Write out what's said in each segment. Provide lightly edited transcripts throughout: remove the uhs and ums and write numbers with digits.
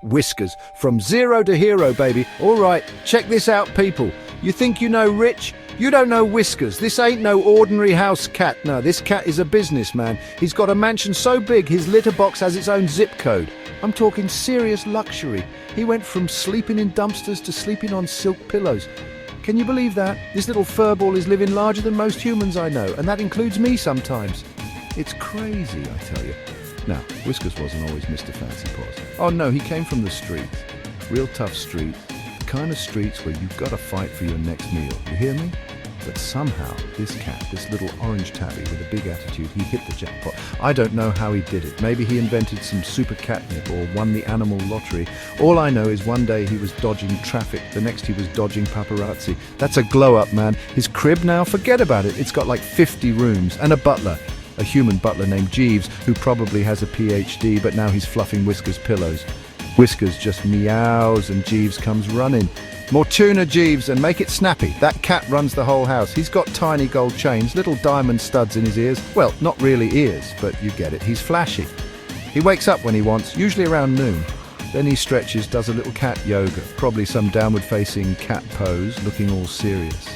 Whiskers, from zero to hero, baby. All right, check this out, people. You think you know Rich? You don't know Whiskers. This ain't no ordinary house cat. No, this cat is a businessman. He's got a mansion so big his litter box has its own zip code. I'm talking serious luxury. He went from sleeping in dumpsters to sleeping on silk pillows. Can you believe that? This little furball is living larger than most humans I know, and that includes me sometimes. It's crazy, I tell you. Now, Whiskers wasn't always Mr. Fancy Paws. Oh no, he came from the streets. Real tough streets. The kind of streets where you've got to fight for your next meal. You hear me? But somehow, this cat, this little orange tabby with a big attitude, he hit the jackpot. I don't know how he did it. Maybe he invented some super catnip or won the animal lottery. All I know is one day he was dodging traffic, the next he was dodging paparazzi. That's a glow-up, man. His crib now, forget about it. It's got like 50 rooms and a butler. A human butler named Jeeves, who probably has a PhD, but now he's fluffing Whiskers' pillows. Whiskers just meows and Jeeves comes running. More tuna, Jeeves, and make it snappy. That cat runs the whole house. He's got tiny gold chains, little diamond studs in his ears. Well, not really ears, but you get it. He's flashy. He wakes up when he wants, usually around noon. Then he stretches, does a little cat yoga, probably some downward-facing cat pose, looking all serious.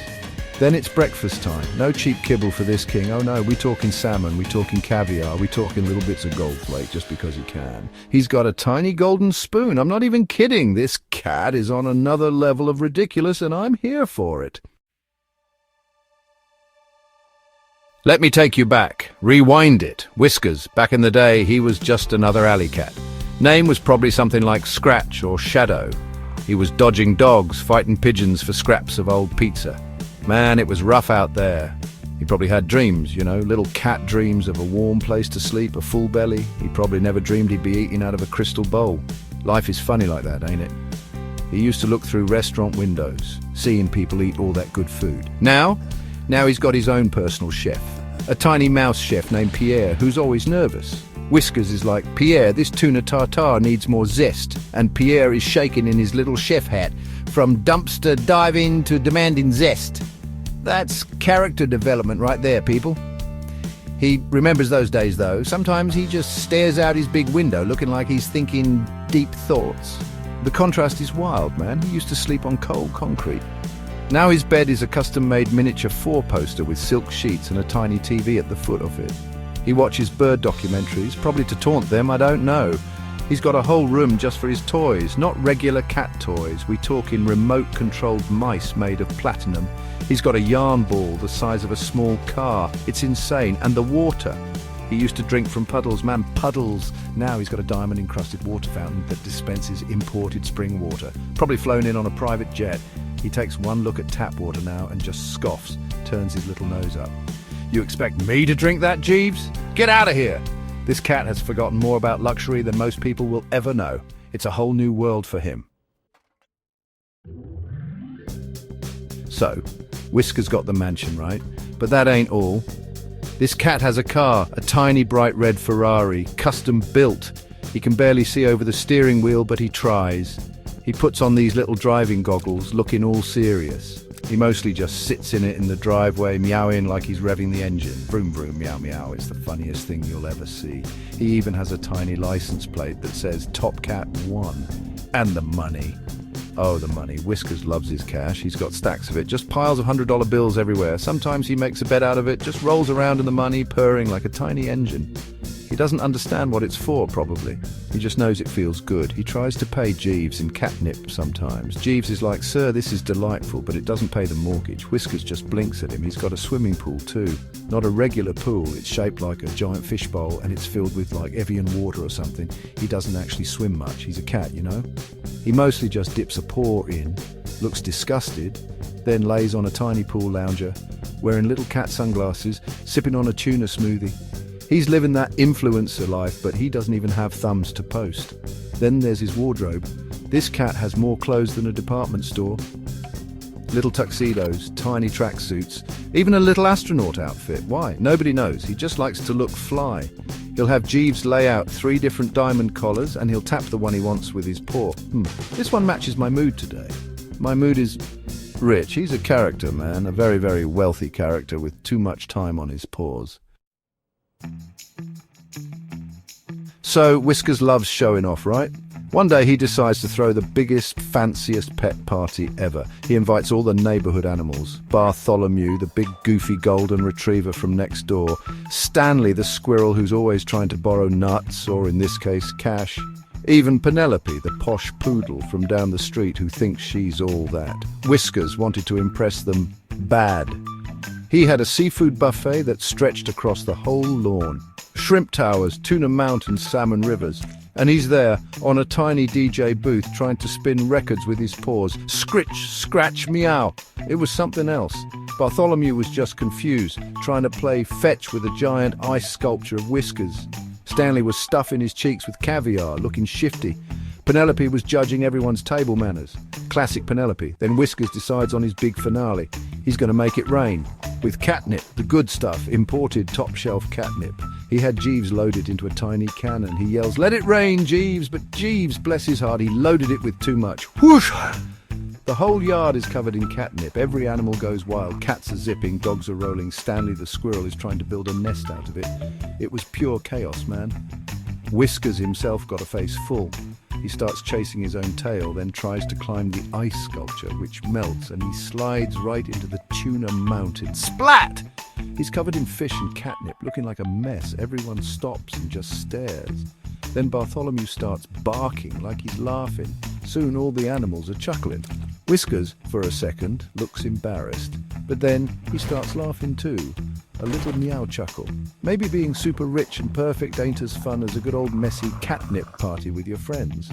Then it's breakfast time. No cheap kibble for this king. Oh no, we talking salmon, we talking caviar, we talking little bits of gold flake just because he can. He's got a tiny golden spoon. I'm not even kidding. This cat is on another level of ridiculous and I'm here for it. Let me take you back. Rewind it. Whiskers. Back in the day, he was just another alley cat. Name was probably something like Scratch or Shadow. He was dodging dogs, fighting pigeons for scraps of old pizza. Man, it was rough out there. He probably had dreams, you know, little cat dreams of a warm place to sleep, a full belly. He probably never dreamed he'd be eating out of a crystal bowl. Life is funny like that, ain't it? He used to look through restaurant windows, seeing people eat all that good food. Now he's got his own personal chef, a tiny mouse chef named Pierre, who's always nervous. Whiskers is like, Pierre, this tuna tartare needs more zest. And Pierre is shaking in his little chef hat, from dumpster diving to demanding zest. That's character development right there, people. He remembers those days, though. Sometimes he just stares out his big window, looking like he's thinking deep thoughts. The contrast is wild, man. He used to sleep on cold concrete. Now his bed is a custom-made miniature four-poster with silk sheets and a tiny TV at the foot of it. He watches bird documentaries, probably to taunt them, I don't know. He's got a whole room just for his toys, not regular cat toys. We talk in remote-controlled mice made of platinum. He's got a yarn ball the size of a small car. It's insane. And the water. He used to drink from puddles. Man, puddles. Now he's got a diamond-encrusted water fountain that dispenses imported spring water. Probably flown in on a private jet. He takes one look at tap water now and just scoffs, turns his little nose up. You expect me to drink that, Jeeves? Get out of here! This cat has forgotten more about luxury than most people will ever know. It's a whole new world for him. So, Whiskers got the mansion, right? But that ain't all. This cat has a car, a tiny bright red Ferrari, custom built. He can barely see over the steering wheel, but he tries. He puts on these little driving goggles, looking all serious. He mostly just sits in it in the driveway, meowing like he's revving the engine. Vroom, vroom, meow, meow. It's the funniest thing you'll ever see. He even has a tiny license plate that says Top Cat 1. And the money. Oh, the money. Whiskers loves his cash. He's got stacks of it, just piles of $100 bills everywhere. Sometimes he makes a bed out of it, just rolls around in the money, purring like a tiny engine. He doesn't understand what it's for, probably. He just knows it feels good. He tries to pay Jeeves in catnip sometimes. Jeeves is like, sir, this is delightful, but it doesn't pay the mortgage. Whiskers just blinks at him. He's got a swimming pool too. Not a regular pool. It's shaped like a giant fishbowl and it's filled with like Evian water or something. He doesn't actually swim much. He's a cat, you know? He mostly just dips a paw in, looks disgusted, then lays on a tiny pool lounger, wearing little cat sunglasses, sipping on a tuna smoothie. He's living that influencer life, but he doesn't even have thumbs to post. Then there's his wardrobe. This cat has more clothes than a department store. Little tuxedos, tiny tracksuits, even a little astronaut outfit. Why? Nobody knows. He just likes to look fly. He'll have Jeeves lay out 3 different diamond collars and he'll tap the one he wants with his paw. This one matches my mood today. My mood is rich. He's a character, man. A very, very wealthy character with too much time on his paws. So, Whiskers loves showing off, right? One day he decides to throw the biggest, fanciest pet party ever. He invites all the neighborhood animals. Bartholomew, the big goofy golden retriever from next door. Stanley, the squirrel who's always trying to borrow nuts, or in this case, cash. Even Penelope, the posh poodle from down the street who thinks she's all that. Wiskers wanted to impress them bad. He had a seafood buffet that stretched across the whole lawn. Shrimp towers, tuna mountains, salmon rivers. And he's there, on a tiny DJ booth, trying to spin records with his paws. Scritch, scratch, meow. It was something else. Bartholomew was just confused, trying to play fetch with a giant ice sculpture of Wiskers. Stanley was stuffing his cheeks with caviar, looking shifty. Penelope was judging everyone's table manners. Classic Penelope. Then Wiskers decides on his big finale. He's going to make it rain. With catnip, the good stuff, imported top-shelf catnip. He had Jeeves loaded into a tiny cannon. He yells, "Let it rain, Jeeves!" But Jeeves, bless his heart, he loaded it with too much. Whoosh! The whole yard is covered in catnip. Every animal goes wild. Cats are zipping, dogs are rolling. Stanley the squirrel is trying to build a nest out of it. It was pure chaos, man. Wiskers himself got a face full. He starts chasing his own tail, then tries to climb the ice sculpture, which melts, and he slides right into the tuna mountain. Splat! He's covered in fish and catnip, looking like a mess. Everyone stops and just stares. Then Bartholomew starts barking like he's laughing. Soon all the animals are chuckling. Wiskers, for a second, looks embarrassed, but then he starts laughing too. A little meow chuckle. Maybe being super rich and perfect ain't as fun as a good old messy catnip party with your friends.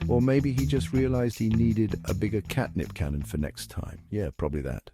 Or maybe he just realized he needed a bigger catnip cannon for next time. Yeah, probably that.